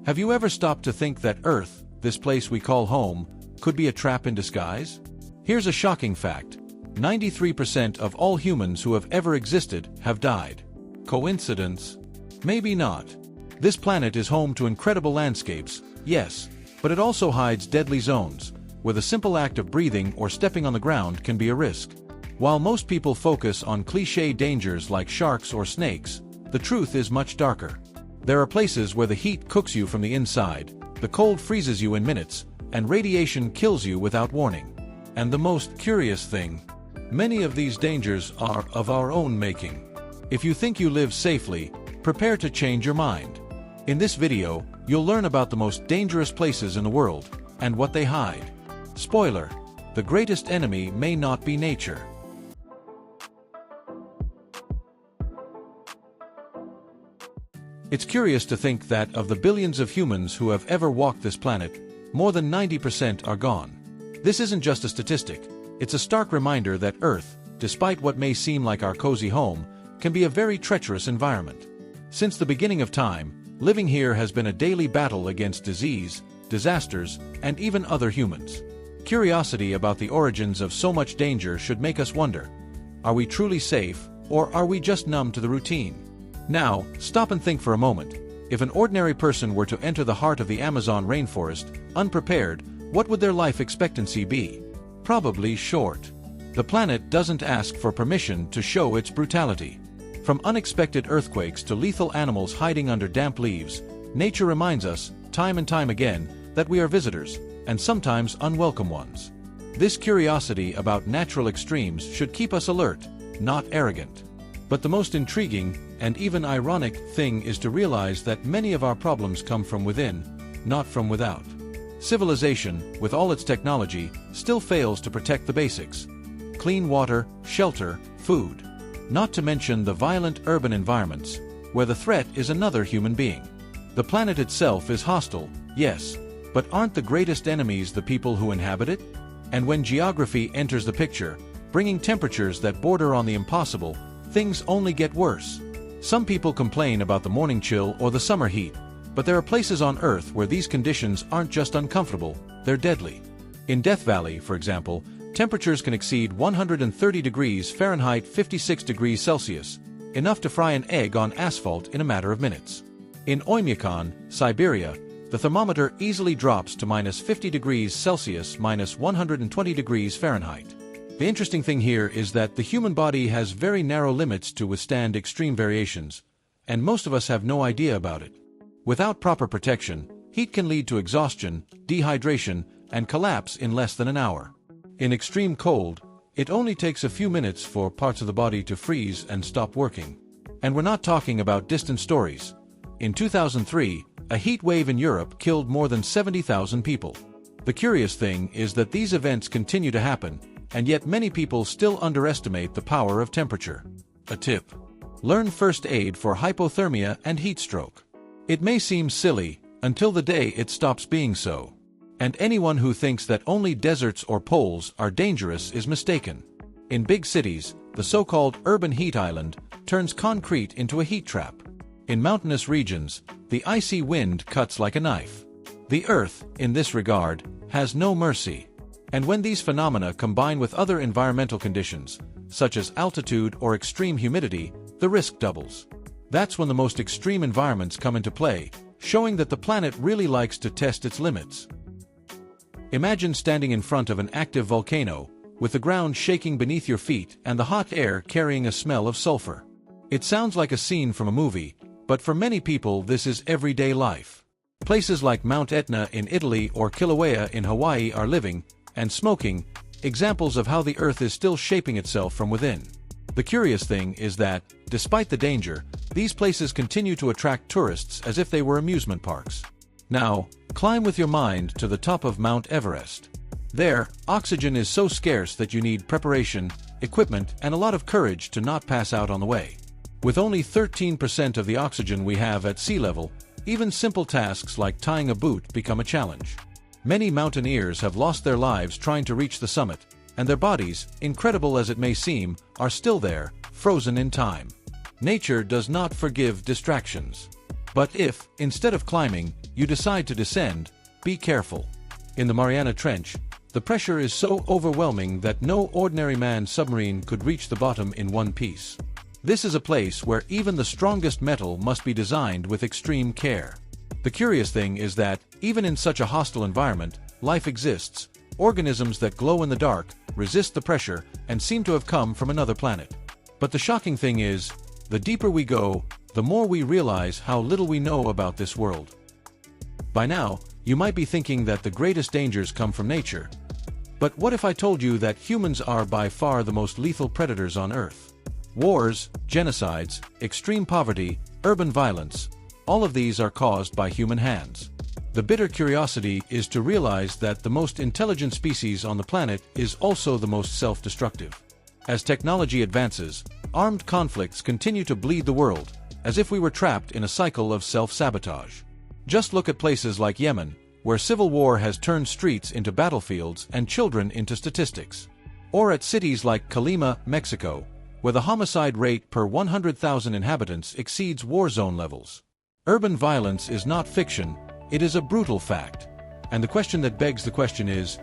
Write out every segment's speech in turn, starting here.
Have you ever stopped to think that Earth, this place we call home, could be a trap in disguise? Here's a shocking fact. 93% of all humans who have ever existed have died. Coincidence? Maybe not. This planet is home to incredible landscapes, yes, but it also hides deadly zones, where the simple act of breathing or stepping on the ground can be a risk. While most people focus on cliché dangers like sharks or snakes, the truth is much darker. There are places where the heat cooks you from the inside, the cold freezes you in minutes, and radiation kills you without warning. And the most curious thing, many of these dangers are of our own making. If you think you live safely, prepare to change your mind. In this video, you'll learn about the most dangerous places in the world, and what they hide. Spoiler: the greatest enemy may not be nature. It's curious to think that of the billions of humans who have ever walked this planet, more than 90% are gone. This isn't just a statistic, it's a stark reminder that Earth, despite what may seem like our cozy home, can be a very treacherous environment. Since the beginning of time, living here has been a daily battle against disease, disasters, and even other humans. Curiosity about the origins of so much danger should make us wonder, are we truly safe, or are we just numb to the routine? Now, stop and think for a moment. If an ordinary person were to enter the heart of the Amazon rainforest, unprepared, what would their life expectancy be? Probably short. The planet doesn't ask for permission to show its brutality. From unexpected earthquakes to lethal animals hiding under damp leaves, nature reminds us, time and time again, that we are visitors, and sometimes unwelcome ones. This curiosity about natural extremes should keep us alert, not arrogant. But the most intriguing, and even ironic, thing is to realize that many of our problems come from within, not from without. Civilization, with all its technology, still fails to protect the basics: clean water, shelter, food. Not to mention the violent urban environments, where the threat is another human being. The planet itself is hostile, yes, but aren't the greatest enemies the people who inhabit it? And when geography enters the picture, bringing temperatures that border on the impossible, things only get worse. Some people complain about the morning chill or the summer heat, but there are places on Earth where these conditions aren't just uncomfortable, they're deadly. In Death Valley, for example, temperatures can exceed 130 degrees Fahrenheit 56 degrees Celsius, enough to fry an egg on asphalt in a matter of minutes. In Oymyakon, Siberia, the thermometer easily drops to minus 50 degrees Celsius minus 120 degrees Fahrenheit. The interesting thing here is that the human body has very narrow limits to withstand extreme variations, and most of us have no idea about it. Without proper protection, heat can lead to exhaustion, dehydration, and collapse in less than an hour. In extreme cold, it only takes a few minutes for parts of the body to freeze and stop working. And we're not talking about distant stories. In 2003, a heat wave in Europe killed more than 70,000 people. The curious thing is that these events continue to happen, and yet many people still underestimate the power of temperature. A tip: learn first aid for hypothermia and heat stroke. It may seem silly, until the day it stops being so. And anyone who thinks that only deserts or poles are dangerous is mistaken. In big cities, the so-called urban heat island turns concrete into a heat trap. In mountainous regions, the icy wind cuts like a knife. The Earth, in this regard, has no mercy. And when these phenomena combine with other environmental conditions, such as altitude or extreme humidity, the risk doubles. That's when the most extreme environments come into play, showing that the planet really likes to test its limits. Imagine standing in front of an active volcano, with the ground shaking beneath your feet and the hot air carrying a smell of sulfur. It sounds like a scene from a movie, but for many people this is everyday life. Places like Mount Etna in Italy or Kilauea in Hawaii are living, and smoking, examples of how the Earth is still shaping itself from within. The curious thing is that, despite the danger, these places continue to attract tourists as if they were amusement parks. Now, climb with your mind to the top of Mount Everest. There, oxygen is so scarce that you need preparation, equipment, and a lot of courage to not pass out on the way. With only 13% of the oxygen we have at sea level, even simple tasks like tying a boot become a challenge. Many mountaineers have lost their lives trying to reach the summit, and their bodies, incredible as it may seem, are still there, frozen in time. Nature does not forgive distractions. But if, instead of climbing, you decide to descend, be careful. In the Mariana Trench, the pressure is so overwhelming that no ordinary manned submarine could reach the bottom in one piece. This is a place where even the strongest metal must be designed with extreme care. The curious thing is that, even in such a hostile environment, life exists, organisms that glow in the dark, resist the pressure, and seem to have come from another planet. But the shocking thing is, the deeper we go, the more we realize how little we know about this world. By now, you might be thinking that the greatest dangers come from nature. But what if I told you that humans are by far the most lethal predators on Earth? Wars, genocides, extreme poverty, urban violence, all of these are caused by human hands. The bitter curiosity is to realize that the most intelligent species on the planet is also the most self-destructive. As technology advances, armed conflicts continue to bleed the world, as if we were trapped in a cycle of self-sabotage. Just look at places like Yemen, where civil war has turned streets into battlefields and children into statistics. Or at cities like Colima, Mexico, where the homicide rate per 100,000 inhabitants exceeds war zone levels. Urban violence is not fiction, it is a brutal fact. And the question that begs the question is,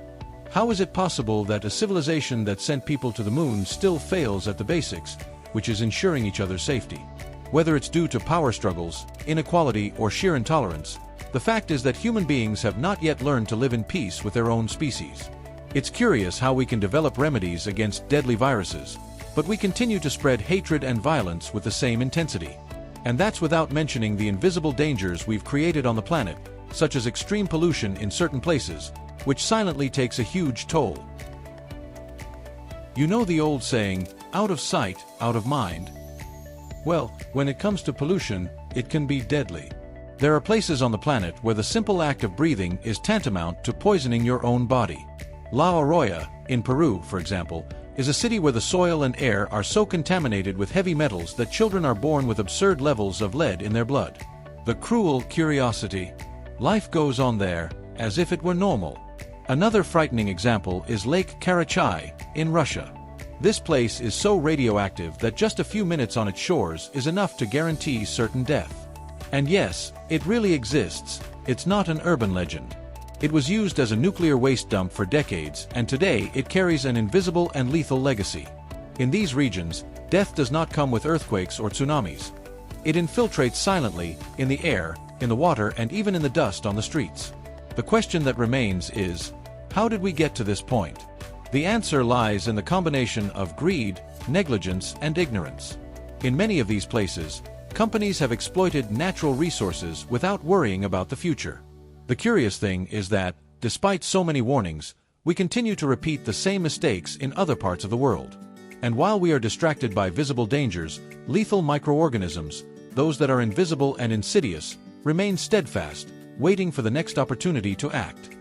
how is it possible that a civilization that sent people to the moon still fails at the basics, which is ensuring each other's safety? Whether it's due to power struggles, inequality, or sheer intolerance, the fact is that human beings have not yet learned to live in peace with their own species. It's curious how we can develop remedies against deadly viruses, but we continue to spread hatred and violence with the same intensity. And that's without mentioning the invisible dangers we've created on the planet, such as extreme pollution in certain places, which silently takes a huge toll. You know the old saying, out of sight, out of mind? Well, when it comes to pollution, it can be deadly. There are places on the planet where the simple act of breathing is tantamount to poisoning your own body. La Arroya, in Peru, for example, is a city where the soil and air are so contaminated with heavy metals that children are born with absurd levels of lead in their blood. The cruel curiosity. Life goes on there, as if it were normal. Another frightening example is Lake Karachay, in Russia. This place is so radioactive that just a few minutes on its shores is enough to guarantee certain death. And yes, it really exists, it's not an urban legend. It was used as a nuclear waste dump for decades, and today it carries an invisible and lethal legacy. In these regions, death does not come with earthquakes or tsunamis. It infiltrates silently, in the air, in the water, and even in the dust on the streets. The question that remains is, how did we get to this point? The answer lies in the combination of greed, negligence, and ignorance. In many of these places, companies have exploited natural resources without worrying about the future. The curious thing is that, despite so many warnings, we continue to repeat the same mistakes in other parts of the world. And while we are distracted by visible dangers, lethal microorganisms, those that are invisible and insidious, remain steadfast, waiting for the next opportunity to act.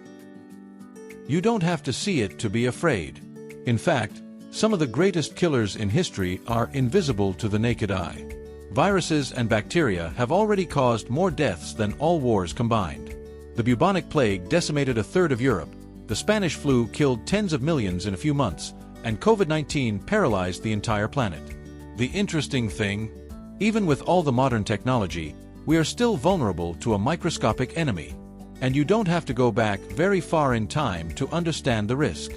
You don't have to see it to be afraid. In fact, some of the greatest killers in history are invisible to the naked eye. Viruses and bacteria have already caused more deaths than all wars combined. The bubonic plague decimated a third of Europe, the Spanish flu killed tens of millions in a few months, and COVID-19 paralyzed the entire planet. The interesting thing? Even with all the modern technology, we are still vulnerable to a microscopic enemy. And you don't have to go back very far in time to understand the risk.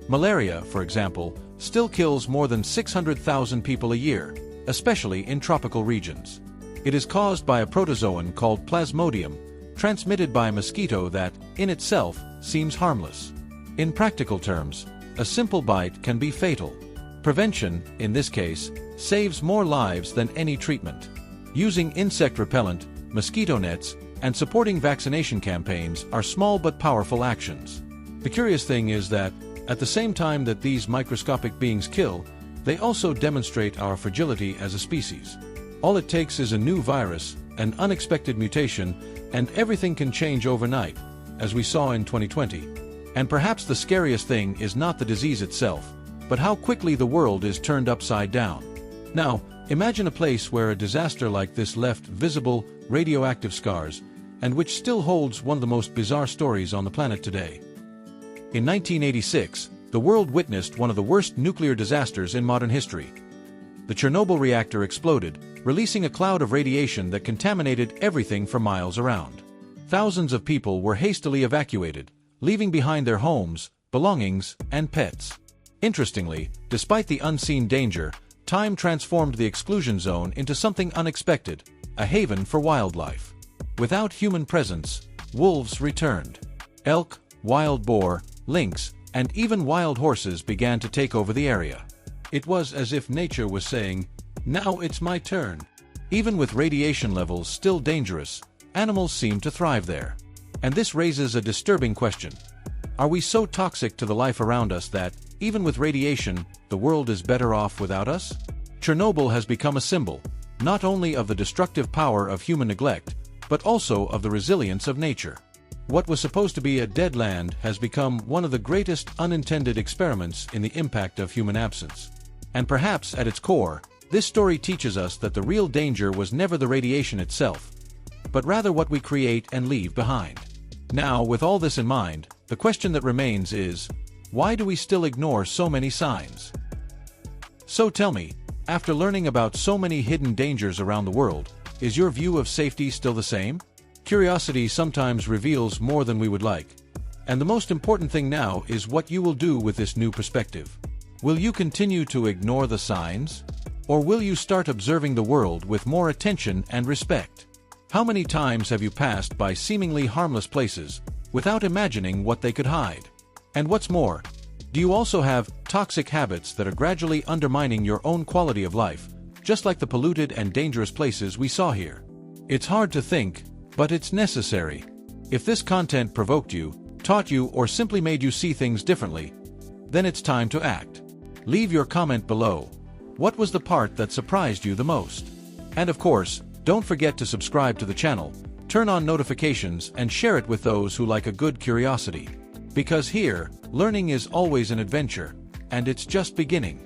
Malaria, for example, still kills more than 600,000 people a year, especially in tropical regions. It is caused by a protozoan called Plasmodium, transmitted by a mosquito that, in itself, seems harmless. In practical terms, a simple bite can be fatal. Prevention, in this case, saves more lives than any treatment. Using insect repellent, mosquito nets, and supporting vaccination campaigns are small but powerful actions. The curious thing is that, at the same time that these microscopic beings kill, they also demonstrate our fragility as a species. All it takes is a new virus, an unexpected mutation, and everything can change overnight, as we saw in 2020. And perhaps the scariest thing is not the disease itself, but how quickly the world is turned upside down. Now, imagine a place where a disaster like this left visible, radioactive scars, and which still holds one of the most bizarre stories on the planet today. In 1986, the world witnessed one of the worst nuclear disasters in modern history. The Chernobyl reactor exploded, releasing a cloud of radiation that contaminated everything for miles around. thousands of people were hastily evacuated, leaving behind their homes, belongings, and pets. Interestingly, despite the unseen danger, time transformed the exclusion zone into something unexpected, a haven for wildlife. Without human presence, wolves returned. Elk, wild boar, lynx, and even wild horses began to take over the area. It was as if nature was saying, "Now it's my turn." Even with radiation levels still dangerous, animals seem to thrive there. And this raises a disturbing question. Are we so toxic to the life around us that, even with radiation, the world is better off without us? Chernobyl has become a symbol, not only of the destructive power of human neglect, but also of the resilience of nature. What was supposed to be a dead land has become one of the greatest unintended experiments in the impact of human absence. And perhaps at its core, this story teaches us that the real danger was never the radiation itself, but rather what we create and leave behind. Now, with all this in mind, the question that remains is, why do we still ignore so many signs? So tell me, after learning about so many hidden dangers around the world, is your view of safety still the same? Curiosity sometimes reveals more than we would like. And the most important thing now is what you will do with this new perspective. Will you continue to ignore the signs? Or will you start observing the world with more attention and respect? How many times have you passed by seemingly harmless places without imagining what they could hide? And what's more, do you also have toxic habits that are gradually undermining your own quality of life, just like the polluted and dangerous places we saw here? It's hard to think, but it's necessary. If this content provoked you, taught you, or simply made you see things differently, then it's time to act. Leave your comment below. What was the part that surprised you the most? And of course, don't forget to subscribe to the channel, turn on notifications, and share it with those who like a good curiosity. Because here, learning is always an adventure, and it's just beginning.